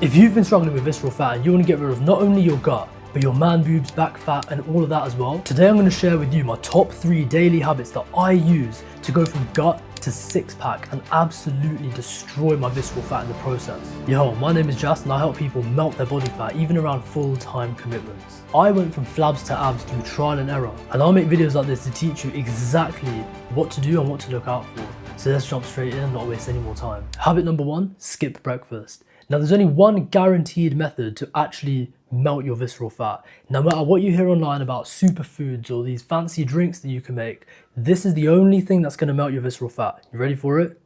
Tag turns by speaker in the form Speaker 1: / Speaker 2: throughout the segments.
Speaker 1: If you've been struggling with visceral fat and you want to get rid of not only your gut, but your man boobs, back fat and all of that as well, today I'm going to share with you my top 3 daily habits that I use to go from gut to six pack and absolutely destroy my visceral fat in the process. Yo, my name is Jas and I help people melt their body fat even around full-time commitments. I went from flabs to abs through trial and error, and I'll make videos like this to teach you exactly what to do and what to look out for. So let's jump straight in and not waste any more time. Habit number 1, skip breakfast. Now there's only one guaranteed method to actually melt your visceral fat. No matter what you hear online about superfoods or these fancy drinks that you can make, this is the only thing that's going to melt your visceral fat. You ready for it?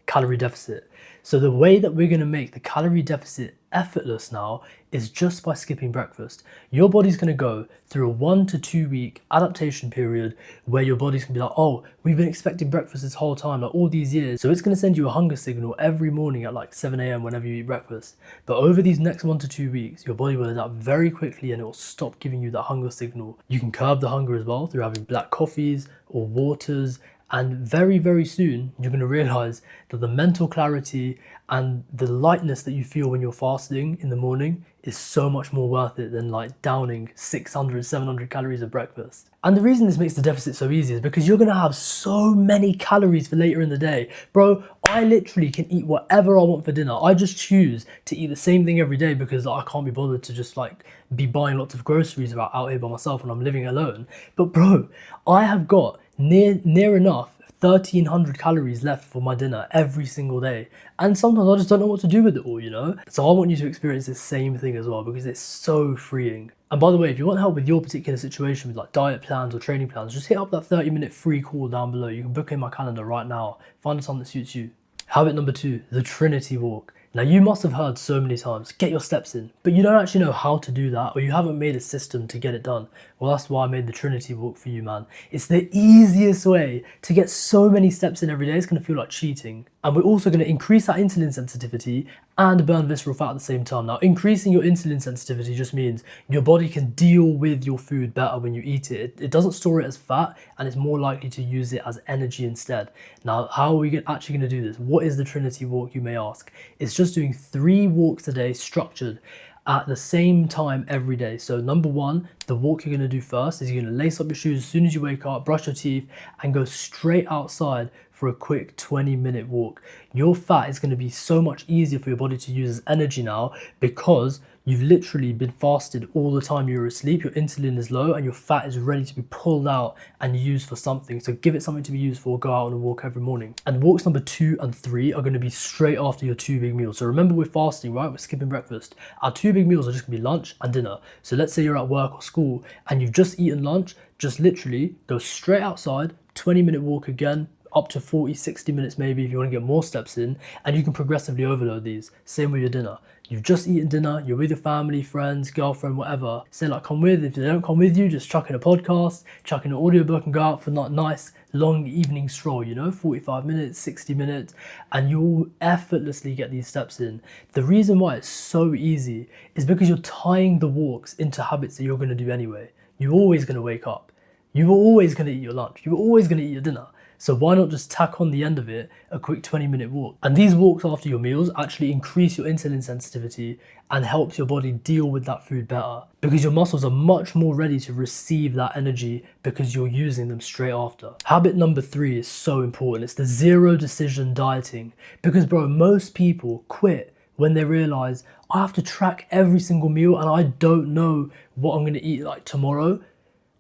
Speaker 1: Calorie deficit. So the way that we're going to make the calorie deficit effortless now is just by skipping breakfast. Your body's going to go through a 1 to 2 week adaptation period where your body's going to be like, oh, we've been expecting breakfast this whole time, like all these years. So it's going to send you a hunger signal every morning at like 7 a.m. whenever you eat breakfast. But over these next 1 to 2 weeks, your body will adapt very quickly and it will stop giving you that hunger signal. You can curb the hunger as well through having black coffees or waters. And very, very soon, you're going to realize that the mental clarity and the lightness that you feel when you're fasting in the morning is so much more worth it than like downing 600, 700 calories of breakfast. And the reason this makes the deficit so easy is because you're going to have so many calories for later in the day. Bro, I literally can eat whatever I want for dinner. I just choose to eat the same thing every day because I can't be bothered to just like be buying lots of groceries out here by myself when I'm living alone. But bro, I have got near enough 1,300 calories left for my dinner every single day, and sometimes I just don't know what to do with it all, you know? So I want you to experience this same thing as well because it's so freeing. And by the way, if you want help with your particular situation with like diet plans or training plans, just hit up that 30-minute free call down below. You can book in my calendar right now. Find something that suits you. Habit number 2, the Trinity walk. Now you must have heard so many times, get your steps in, but you don't actually know how to do that, or you haven't made a system to get it done. Well, that's why I made the Trinity walk for you, man. It's the easiest way to get so many steps in every day. It's going to feel like cheating. And we're also going to increase that insulin sensitivity and burn visceral fat at the same time. Now, increasing your insulin sensitivity just means your body can deal with your food better when you eat it. It doesn't store it as fat, and it's more likely to use it as energy instead. Now, how are we actually going to do this? What is the Trinity walk, you may ask? It's just doing 3 walks a day structured at the same time every day. So number 1, the walk you're going to do first is you're going to lace up your shoes as soon as you wake up, brush your teeth and go straight outside for a quick 20-minute walk. Your fat is going to be so much easier for your body to use as energy now because you've literally been fasted all the time you were asleep. Your insulin is low and your fat is ready to be pulled out and used for something. So give it something to be used for, go out on a walk every morning. And walks number 2 and 3 are going to be straight after your 2 big meals. So remember, we're fasting, right? We're skipping breakfast. Our 2 big meals are just going to be lunch and dinner. So let's say you're at work or school and you've just eaten lunch, just literally go straight outside, 20-minute walk again, up to 40, 60 minutes maybe if you want to get more steps in, and you can progressively overload these. Same with your dinner. You've just eaten dinner, you're with your family, friends, girlfriend, whatever. Say like, come with. If they don't come with you, just chuck in a podcast, chuck in an audiobook and go out for that nice long evening stroll, you know, 45 minutes, 60 minutes, and you'll effortlessly get these steps in. The reason why it's so easy is because you're tying the walks into habits that you're going to do anyway. You're always going to wake up. You're always going to eat your lunch. You're always going to eat your dinner. So why not just tack on the end of it a quick 20-minute walk? And these walks after your meals actually increase your insulin sensitivity and helps your body deal with that food better because your muscles are much more ready to receive that energy because you're using them straight after. Habit number 3 is so important. It's the 0 decision dieting because, bro, most people quit when they realize I have to track every single meal and I don't know what I'm going to eat like tomorrow.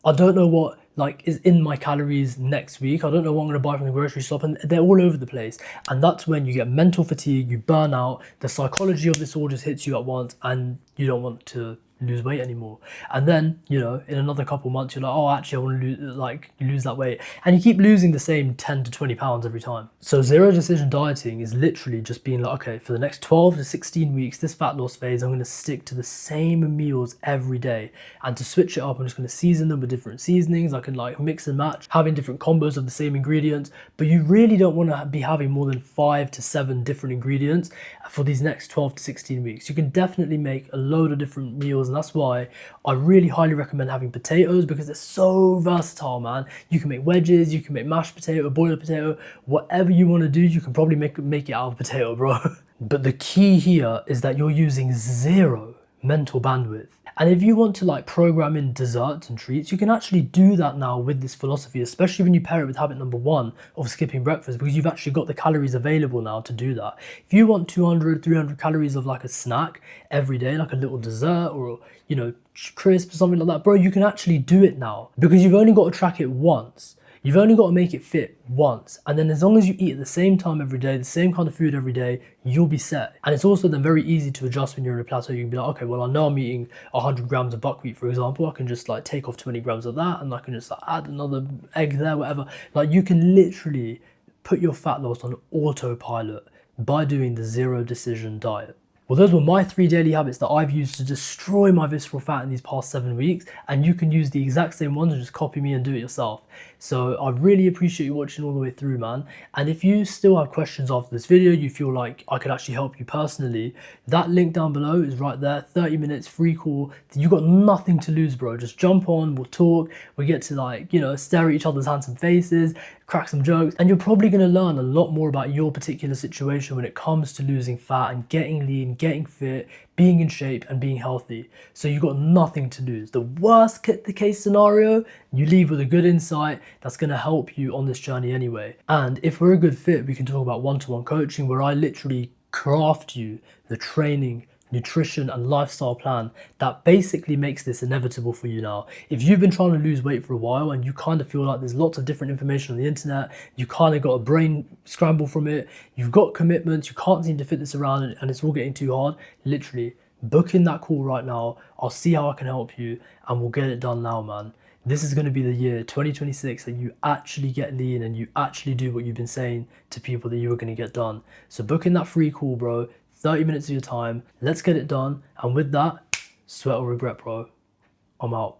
Speaker 1: I don't know what like is in my calories next week. I don't know what I'm going to buy from the grocery shop, and they're all over the place. And that's when you get mental fatigue, you burn out, the psychology of this all just hits you at once and you don't want to lose weight anymore. And then, you know, in another couple months you're like, oh, actually I want to lose that weight, and you keep losing the same 10 to 20 pounds every time. So 0 decision dieting is literally just being like, okay, for the next 12 to 16 weeks, this fat loss phase, I'm going to stick to the same meals every day, and to switch it up I'm just going to season them with different seasonings. I can like mix and match, having different combos of the same ingredients, but you really don't want to be having more than 5 to 7 different ingredients for these next 12 to 16 weeks. You can definitely make a load of different meals, and that's why I really highly recommend having potatoes because they're so versatile, man. You can make wedges, you can make mashed potato, boiled potato, whatever you want to do, you can probably make it out of potato, bro. But the key here is that you're using zero mental bandwidth. And if you want to like program in desserts and treats, you can actually do that now with this philosophy, especially when you pair it with habit number 1 of skipping breakfast, because you've actually got the calories available now to do that. If you want 200, 300 calories of like a snack every day, like a little dessert or, you know, crisp or something like that, bro, you can actually do it now because you've only got to track it once. You've only got to make it fit once. And then as long as you eat at the same time every day, the same kind of food every day, you'll be set. And it's also then very easy to adjust when you're in a plateau. You can be like, okay, well, I know I'm eating 100 grams of buckwheat, for example. I can just like take off 20 grams of that and I can just like add another egg there, whatever. Like you can literally put your fat loss on autopilot by doing the zero decision diet. Well, those were my 3 daily habits that I've used to destroy my visceral fat in these past 7 weeks, and you can use the exact same ones and just copy me and do it yourself. So I really appreciate you watching all the way through, man. And if you still have questions after this video, you feel like I could actually help you personally, that link down below is right there, 30 minutes free call. You got nothing to lose, bro. Just jump on, we'll talk, we get to like, you know, stare at each other's handsome faces, crack some jokes, and you're probably going to learn a lot more about your particular situation when it comes to losing fat and getting lean, getting fit, being in shape and being healthy. So you've got nothing to lose. The worst case scenario, you leave with a good insight that's going to help you on this journey anyway. And if we're a good fit, we can talk about one-to-one coaching where I literally craft you the training, nutrition and lifestyle plan that basically makes this inevitable for you now. If you've been trying to lose weight for a while and you kind of feel like there's lots of different information on the internet, you kind of got a brain scramble from it, you've got commitments, you can't seem to fit this around and it's all getting too hard, literally book in that call right now. I'll see how I can help you and we'll get it done now, man. This is going to be the year 2026 that you actually get lean and you actually do what you've been saying to people that you were going to get done. So book in that free call, bro. 30 minutes of your time. Let's get it done. And with that, sweat or regret, bro. I'm out.